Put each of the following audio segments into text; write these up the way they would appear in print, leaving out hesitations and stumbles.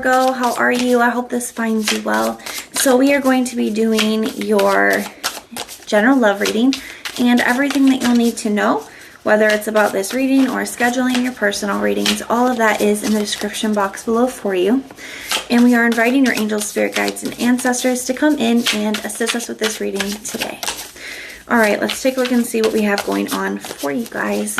Virgo. How are you? I hope this finds you well. So we are going to be doing your general love reading and everything that you'll need to know, whether it's about this reading or scheduling your personal readings. All of that is in the description box below for you. And we are inviting your angels, spirit guides, and ancestors to come in and assist us with this reading today. All right, let's take a look and see what we have going on for you guys.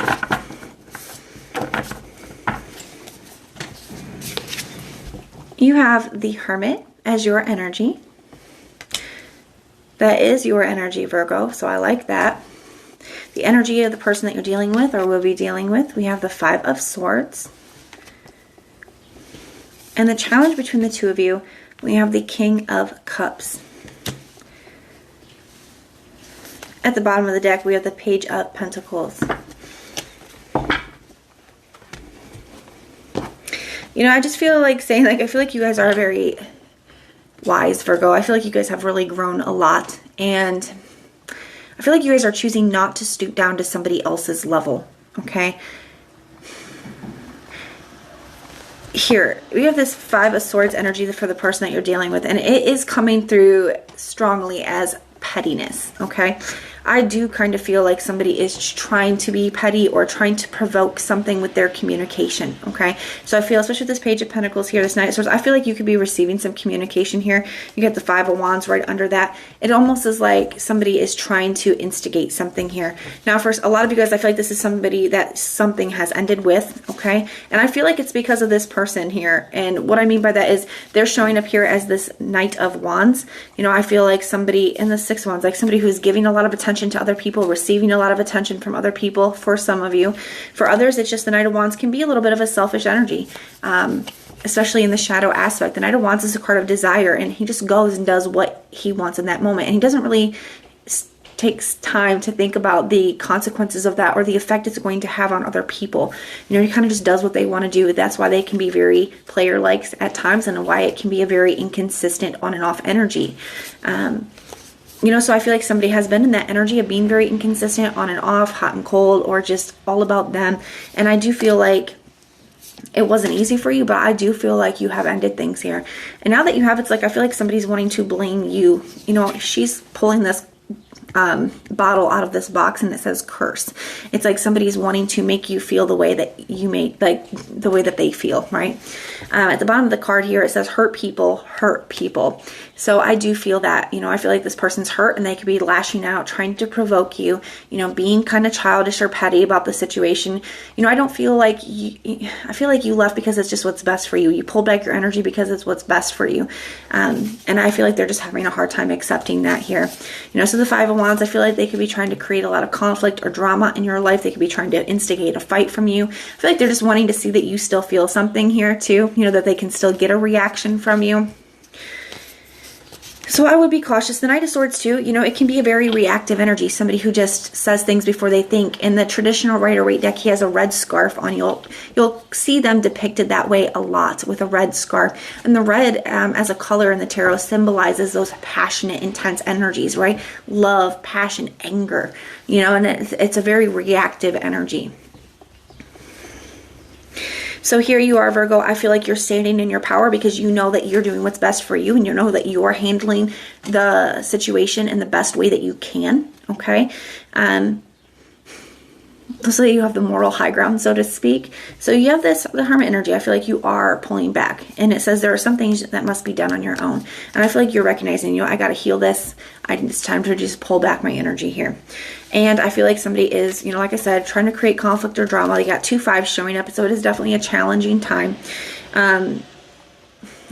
You have the Hermit as your energy. That is your energy, Virgo, so I like that. The energy of the person that you're dealing with or will be dealing with, we have the Five of Swords. And the challenge between the two of you, we have the King of Cups. At the bottom of the deck, we have the Page of Pentacles. You know, I just feel like saying, I feel like you guys are very wise, Virgo. I feel like you guys have really grown a lot. And I feel like you guys are choosing not to stoop down to somebody else's level, okay? Here, we have this Five of Swords energy for the person that you're dealing with. And it is coming through strongly as pettiness, okay? I do kind of feel like somebody is trying to be petty or trying to provoke something with their communication, okay? So I feel, especially with this Page of Pentacles here, this Knight of Swords, I feel like you could be receiving some communication here. You get the Five of Wands right under that. It almost is like somebody is trying to instigate something here. Now, for a lot of you guys, I feel like this is somebody that something has ended with, okay? And I feel like it's because of this person here. And what I mean by that is they're showing up here as this Knight of Wands. You know, I feel like somebody in the Six of Wands, like somebody who's giving a lot of attention to other people, receiving a lot of attention from other people for some of you. For others, it's just the Knight of Wands can be a little bit of a selfish energy, especially in the shadow aspect. The Knight of Wands is a card of desire, and he just goes and does what he wants in that moment. And he doesn't really takes time to think about the consequences of that or the effect it's going to have on other people. You know, he kind of just does what they want to do. That's why they can be very player-like at times and why it can be a very inconsistent on and off energy. You know, so I feel like somebody has been in that energy of being very inconsistent, on and off, hot and cold, or just all about them. And I do feel like it wasn't easy for you, but I do feel like you have ended things here. And now that you have, it's like I feel like somebody's wanting to blame you. You know, she's pulling this bottle out of this box and it says curse. It's like somebody's wanting to make you feel the way that you made, like the way that they feel, right? At the bottom of the card here, it says hurt people hurt people. So I do feel that, you know, I feel like this person's hurt and they could be lashing out, trying to provoke you, you know, being kind of childish or petty about the situation. You know, I don't feel like I feel like you left because it's just what's best for you. You pulled back your energy because it's what's best for you. And I feel like they're just having a hard time accepting that here. You know, so the Five of Wands, I feel like they could be trying to create a lot of conflict or drama in your life. They could be trying to instigate a fight from you. I feel like they're just wanting to see that you still feel something here too, you know, that they can still get a reaction from you. So I would be cautious. The Knight of Swords too, you know, it can be a very reactive energy. Somebody who just says things before they think. In the traditional Rider-Waite deck, he has a red scarf on. You'll see them depicted that way a lot with a red scarf. And the red as a color in the tarot symbolizes those passionate, intense energies, right? Love, passion, anger, you know, and it's a very reactive energy. So here you are, Virgo. I feel like you're standing in your power because you know that you're doing what's best for you and you know that you're handling the situation in the best way that you can, okay? So you have the moral high ground, so to speak. So you have the Hermit energy. I feel like you are pulling back. And it says there are some things that must be done on your own. And I feel like you're recognizing, you know, I got to heal this. It's time to just pull back my energy here. And I feel like somebody is, you know, like I said, trying to create conflict or drama. They got 2 5s showing up. So it is definitely a challenging time. And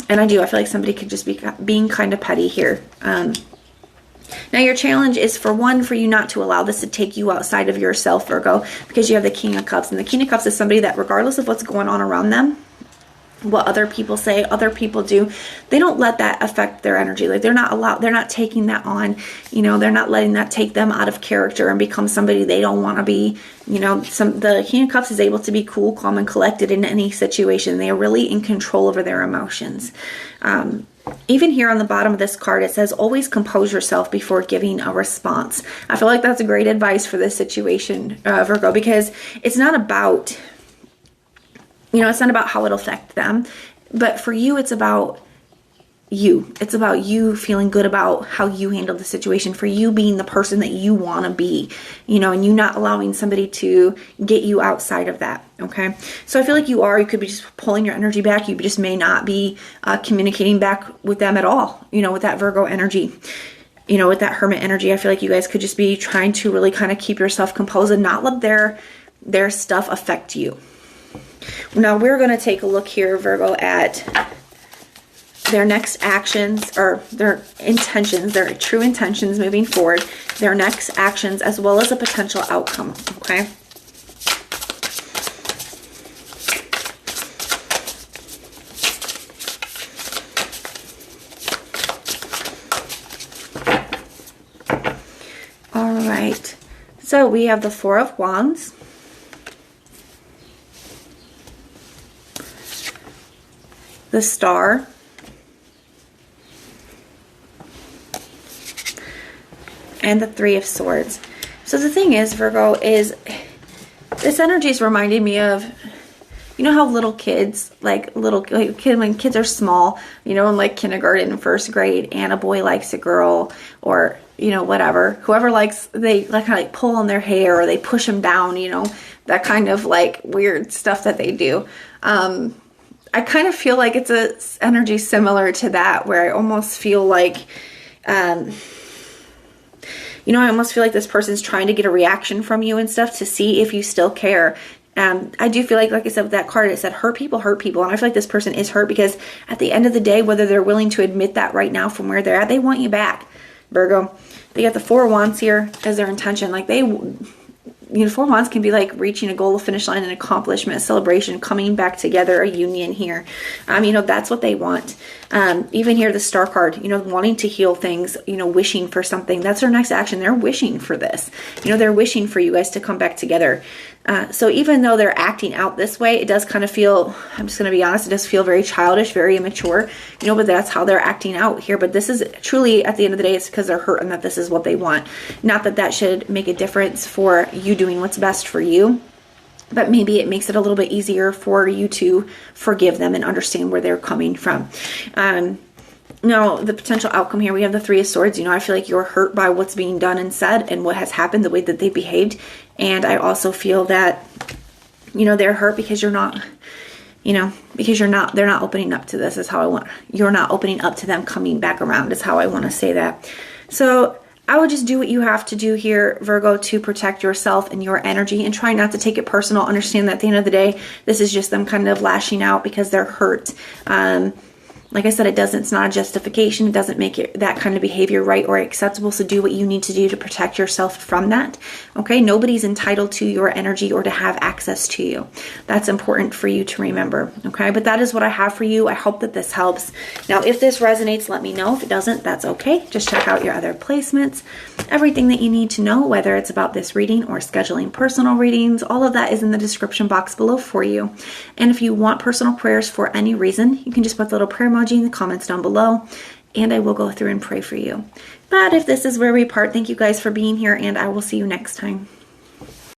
I feel like somebody could just be being kind of petty here. Now your challenge is for you not to allow this to take you outside of yourself, Virgo, because you have the King of Cups. And the King of Cups is somebody that regardless of what's going on around them, what other people say, other people do, they don't let that affect their energy. Like they're not taking that on, you know, they're not letting that take them out of character and become somebody they don't want to be. You know, the King of Cups is able to be cool, calm, and collected in any situation. They are really in control over their emotions. Even here on the bottom of this card, it says, always compose yourself before giving a response. I feel like that's a great advice for this situation, Virgo, because it's not about, you know, it's not about how it'll affect them. But for you, it's about you. It's about you feeling good about how you handled the situation, for you being the person that you want to be, you know, and you not allowing somebody to get you outside of that. Okay. So I feel like you could be just pulling your energy back. You just may not be communicating back with them at all, you know, with that Virgo energy, you know, with that Hermit energy. I feel like you guys could just be trying to really kind of keep yourself composed and not let their stuff affect you. Now we're going to take a look here, Virgo, at their next actions, or their intentions, their true intentions moving forward, their next actions, as well as a potential outcome, okay? All right, so we have the Four of Wands, the Star, and the Three of Swords. So the thing is, Virgo, is this energy is reminding me of, you know how little kids, when kids are small, you know, in like kindergarten and first grade, and a boy likes a girl, or, you know, whatever, whoever likes, they like kind of like pull on their hair, or they push them down, you know, that kind of like weird stuff that they do. I kind of feel like it's a energy similar to that, where I almost feel like, you know, I almost feel like this person's trying to get a reaction from you and stuff to see if you still care. I do feel like I said with that card, it said hurt people. And I feel like this person is hurt because at the end of the day, whether they're willing to admit that right now from where they're at, they want you back, Virgo. They got the Four of Wands here as their intention. Like you know, Four of Wands can be like reaching a goal, a finish line, an accomplishment, a celebration, coming back together, a union here. You know, that's what they want. Even here, the Star card, you know, wanting to heal things, you know, wishing for something. That's their next action. They're wishing for this. You know, they're wishing for you guys to come back together. So even though they're acting out this way, it does kind of feel, I'm just going to be honest, it does feel very childish, very immature, you know, but that's how they're acting out here. But this is truly, at the end of the day, it's because they're hurt and that this is what they want. Not that that should make a difference for you doing what's best for you, but maybe it makes it a little bit easier for you to forgive them and understand where they're coming from. Now, the potential outcome here, we have the Three of Swords. You know, I feel like you're hurt by what's being done and said and what has happened, the way that they behaved. And I also feel that, you know, they're hurt because you're not, you know, because they're not opening up to this is how you're not opening up to them coming back around is how I want to say that. So I would just do what you have to do here, Virgo, to protect yourself and your energy, and try not to take it personal. Understand that at the end of the day, this is just them kind of lashing out because they're hurt. Like I said, it's not a justification. It doesn't make it that kind of behavior right or acceptable. So do what you need to do to protect yourself from that. Okay. Nobody's entitled to your energy or to have access to you. That's important for you to remember. Okay. But that is what I have for you. I hope that this helps. Now, if this resonates, let me know. If it doesn't, that's okay. Just check out your other placements. Everything that you need to know, whether it's about this reading or scheduling personal readings, all of that is in the description box below for you. And if you want personal prayers for any reason, you can just put the little prayer emoji in the comments down below, and I will go through and pray for you. But if this is where we part, thank you guys for being here, and I will see you next time.